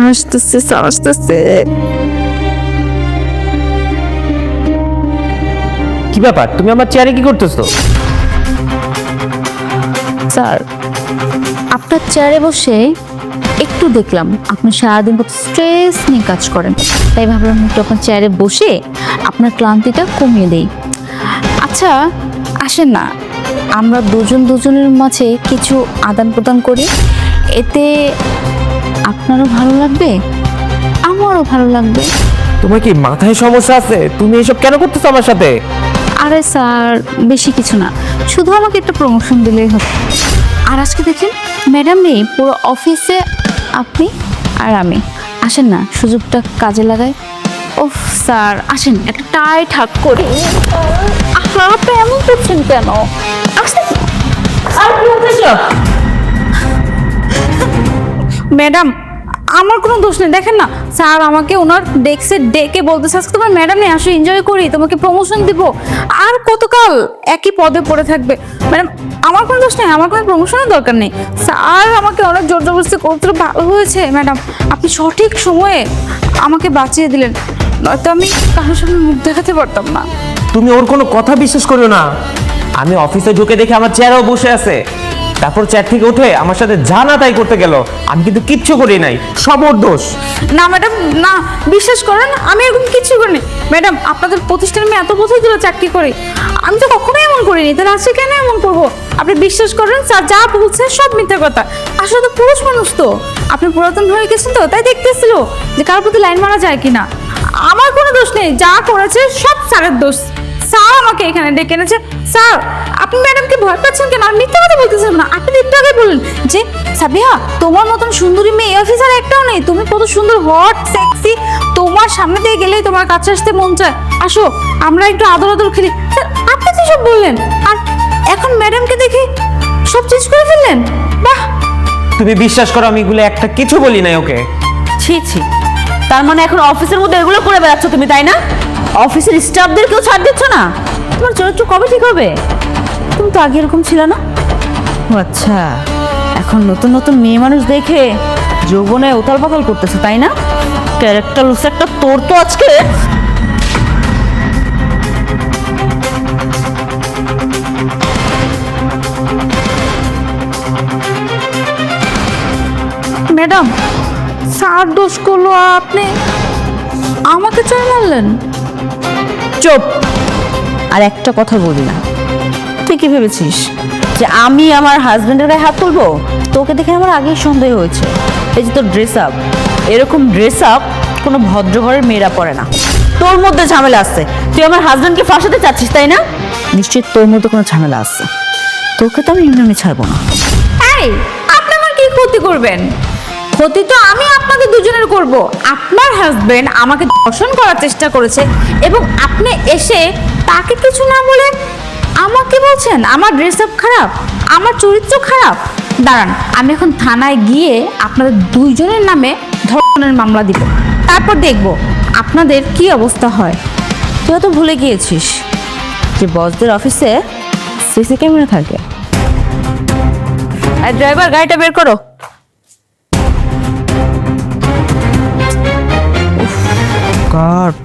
আসতেছে। কি ব্যাপার, তুমি আমার চেয়ারে কি করতেছো? স্যার, আপনার চেয়ারে বসে একটু দেখলাম আপনি সারাদিন কত স্ট্রেস নিয়ে কাজ করেন, তাই ভাবলাম একটু আপনার চেয়ারে বসে আপনার ক্লান্তিটা কমিয়ে দেই। আচ্ছা আসেন না, আমরা দুজন দুজনের মাঝে কিছু আদান প্রদান করি, এতে আপনারও ভালো লাগবে আমারও ভালো লাগবে। তোমার কি মাথায় সমস্যা আছে? তুমি এসব কেন করতেছো আমার সাথে? আরে স্যার, বেশি কিছু না, শুধু আমাকে একটা প্রমোশন দিলেই হবে। আর আজকে দেখেন ম্যাডাম নেই, পুরো অফিসে আপনি আর আমি। আসেন না, সুযোগটা কাজে লাগাই। ওফ স্যার, আসেন একটা টাইট হাত করি। আহা, আপনি এমন করছেন কেন? আসেন। আর কি হচ্ছে? ম্যাডাম, আমার কোনো দোষ নেই, দেখেন না স্যার আমাকে ওনার ডেস্কে ডেকে বলতেছে আজকে তোমার ম্যাডাম নেই, আসো এনজয় করি, তোমাকে প্রমোশন দিব। আর কতকাল একই পদে পড়ে থাকবে? ম্যাডাম, আমার কোনো দোষ নেই, আমার কোনো প্রমোশনের দরকার নেই। স্যার আমাকে অনেক জোর জবরদস্তি করতে, ভালো হয়েছে ম্যাডাম, আপনি সঠিক সময়ে আমাকে বাঁচিয়ে দিলেন, নয়তো আমি কারোর সামনে মুখ দেখাতে পারতাম না। তুমি ওর কোনো কথা বিশ্বাস করো না। আমি অফিসে ঢুকে দেখে আমার চেয়ারেও বসে আছে, তারপর চেয়ার থেকে উঠে আমার সাথে যা না তাই করতে গেল। আমি কিন্তু কিচ্ছু করি নাই, সব ওর দোষ। না ম্যাডাম, না, বিশ্বাস করেন আমি এরকম কিছু করিনি ম্যাডাম। আপনাদের প্রতিষ্ঠানে আমি এত বছর ধরে চাকরি করি, আমি তো কখনোই এমন করিনি, তাহলে আজকে কেন এমন করবো? আপনি বিশ্বাস করেন স্যার, যা বলছে সব মিথ্যা কথা। আসলে তো পুরুষ মানুষ তো, আপনি পুরাতন হয়ে গেছেন তো, তাই দেখতেছিল যে কারোর প্রতি লাইন মারা যায় কিনা। আমার কোনো দোষ নেই, যা করেছে সব স্যারের দোষ। স্যার আমাকে এখানে ডেকে এনেছে। স্যার, আপনি ম্যাডামকে ভয় পাচ্ছেন কেন? আর মিথ্যা কথা বলতেছেন না, আপনি একটু আগে বললেন যে সাবিহা তোমার মতন সুন্দরী মেয়ে এই অফিসার একটাও নেই, তুমি কত সুন্দর, হট, সেক্সি, তোমার সামনে দিয়ে গেলেই তোমার কাছে আসতে মন চায়, আসো আমরা একটু আদর আদর খেলি। স্যার, আপনি তো সব বললেন, আর এখন ম্যাডামকে দেখে সব চেঞ্জ করে ফেললেন। বাহ! তুমি বিশ্বাস করো, আমি এগুলো একটা কিছু বলি নাই ওকে। ছি ছি, তার মানে এখন অফিসের মধ্যে এগুলো করে বেড়াচ্ছ তুমি, তাই না? অফিসের স্টাফদেরকেও ছাড় দিচ্ছ না? তোমার চরিত্র কবে ঠিক হবে? তুমি তো আগে এরকম ছিল না। ও আচ্ছা, এখন নতুন নতুন মেয়ে মানুষ দেখে যৌবনে উথাল পাতাল করতেছে, তাই না? ক্যারেক্টার লুস একটা তোর তো আজকে। ম্যাডাম, স্যার দোষ করলো আর আপনি আমাকে চাই মারলেন। চুপ! আর একটা কথা বলি না। তুই কি ভেবেছিস যে আমি আমার হাজবেন্ডের গায়ে হাত তুলবো? তোকে দেখে আমার আগেই সন্দেহ হয়েছে। এই যে তোর ড্রেস আপ, এরকম ড্রেস আপ কোনো ভদ্রঘরের মেয়েরা পরে না। তোর মধ্যে ঝামেলা আছে, তুই আমার হাজবেন্ডকে ফাঁসাতে চাচ্ছিস, তাই না? নিশ্চয়ই তোর মধ্যে কোনো ঝামেলা আছে। তোকে তো আমি এমনি ছাড়বো না। এই, আপনি আমার কি ক্ষতি করবেন? ক্ষতি তো আমি আপনাদের দুজনের করব। আপনার হাজবেন্ড আমাকে ধর্ষণ করার চেষ্টা করেছে এবং আপনি এসে তাকে কিছু না বলে আমাকে বলছেন আমার ড্রেস আপ খারাপ, আমার চরিত্র খারাপ। দাঁড়ান, আমি এখন থানায় গিয়ে আপনাদের দুইজনের নামে ধর্ষণের মামলা দিব, তারপর দেখব আপনাদের কি অবস্থা হয়। তুই তো ভুলে গিয়েছিস যে বসদের অফিসে সিসি ক্যামেরা থাকে। আর ড্রাইভার, গাড়িটা বের করো। গড,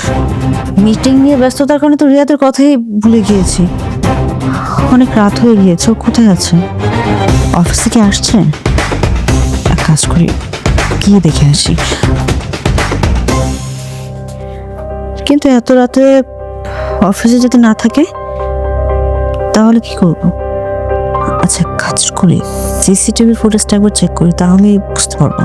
মিটিং নিয়ে ব্যস্ততার কারণে তো রিয়াদের কথাই ভুলে গিয়েছি। অনেক রাত হয়ে গিয়েছে, ও কোথায় আছে? অফিস থেকে আসছে? এক কাজ করি, গিয়ে দেখে আসি। কিন্তু এত রাতে অফিসে যদি না থাকে তাহলে কি করব? আচ্ছা কাজ করি, সিসিটিভি ফুটেজটা একবার চেক করি, তাহলে বুঝতে পারবো।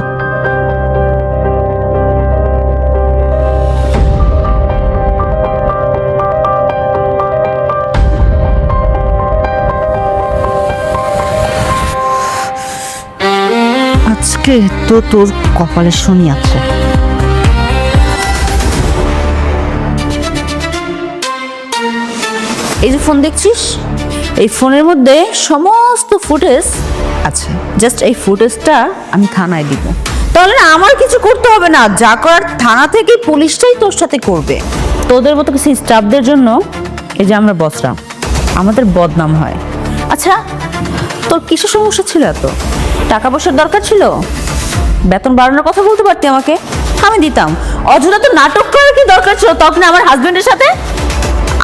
আজকে তো তোর কপালে শনি আছে। এই যে ফোন দেখছিস, এই ফোনের মধ্যে সমস্ত ফুটেজ আছে। জাস্ট এই ফুটেজটা আমি থানায় দিব, তাহলে না আমার কিছু করতে হবে না, যা করার থানা থেকে পুলিশটাই তোর সাথে করবে। তোদের মতো কিছু স্টাফদের জন্য এই যে আমরা বসরা, আমাদের বদনাম হয়। আচ্ছা, তোর কিসের সমস্যা ছিল? এত টাকা পয়সার দরকার ছিল? বেতন বাড়ানোর কথা বলতে পারতি আমাকে, আমি দিতাম। অযথা তো নাটক করার কি দরকার ছিল তখন আমার হাজবেন্ডের সাথে?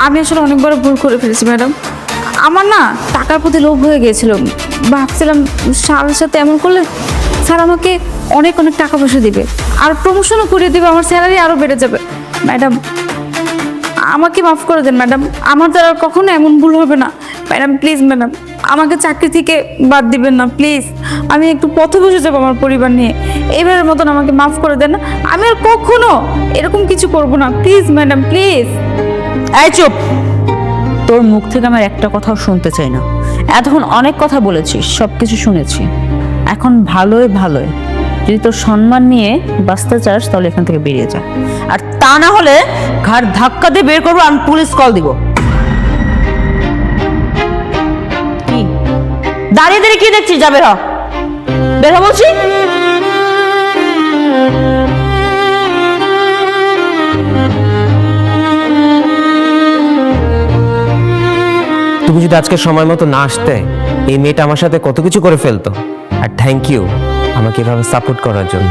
আমি আসলে অনেক বড় ভুল করে ফেলেছি ম্যাডাম। আমার না টাকার প্রতি লোভ হয়ে গিয়েছিল। ভাবছিলাম স্যারের সাথে এমন করলে স্যার আমাকে অনেক অনেক টাকা পয়সা দিবে, আর প্রমোশনও করিয়ে দেবে, আমার স্যালারি আরও বেড়ে যাবে। ম্যাডাম আমাকে মাফ করে দেন ম্যাডাম, আমার দ্বারা আর কখনো এমন ভুল হবে না। ম্যাডাম প্লিজ ম্যাডাম, আমাকে চাকরি থেকে বাদ দিবেন না প্লিজ। আমি একটু পথে বসে যাবো আমার পরিবার নিয়ে, এবারের মতন আমাকে মাফ করে দেন। আমি আর কখনো এরকম কিছু করব না, প্লিজ ম্যাডাম প্লিজ। এই চুপ! তোর মুখ থেকে আমার একটা কথাও শুনতে চাই না। এতক্ষণ অনেক কথা বলেছিস, সব কিছু শুনেছি। এখন ভালোই ভালোই যদি তোর সম্মান নিয়ে বাঁচতে চাস তাহলে এখান থেকে বেরিয়ে যা, আর তা না হলে ঘাড় ধাক্কা দিয়ে বের করবো, আমি পুলিশ কল দিব। কি দাঁড়িয়ে দাঁড়িয়ে কি দেখছিস? যা বের হ, বের হ বলছি। তুমি যদি আজকে সময় মতো না আসতে, এই মেয়েটা আমার সাথে কত কিছু করে ফেলতো। আর থ্যাংক ইউ আমাকে এভাবে সাপোর্ট করার জন্য।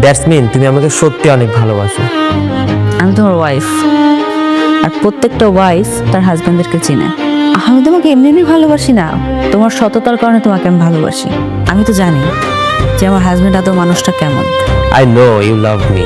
দ্যাটস মিন তুমি আমাকে সত্যি অনেক ভালোবাসো। আমি তোমার ওয়াইফ, আর প্রত্যেকটা ওয়াইফ তার হাজব্যান্ডদেরকে চিনে। আমি তোমাকে এমনি এমনি ভালোবাসি না, তোমার সততার কারণে তোমাকে আমি ভালোবাসি। আমি তো জানি যে আমার হাজব্যান্ড আদৌ মানুষটা কেমন। I know you love me.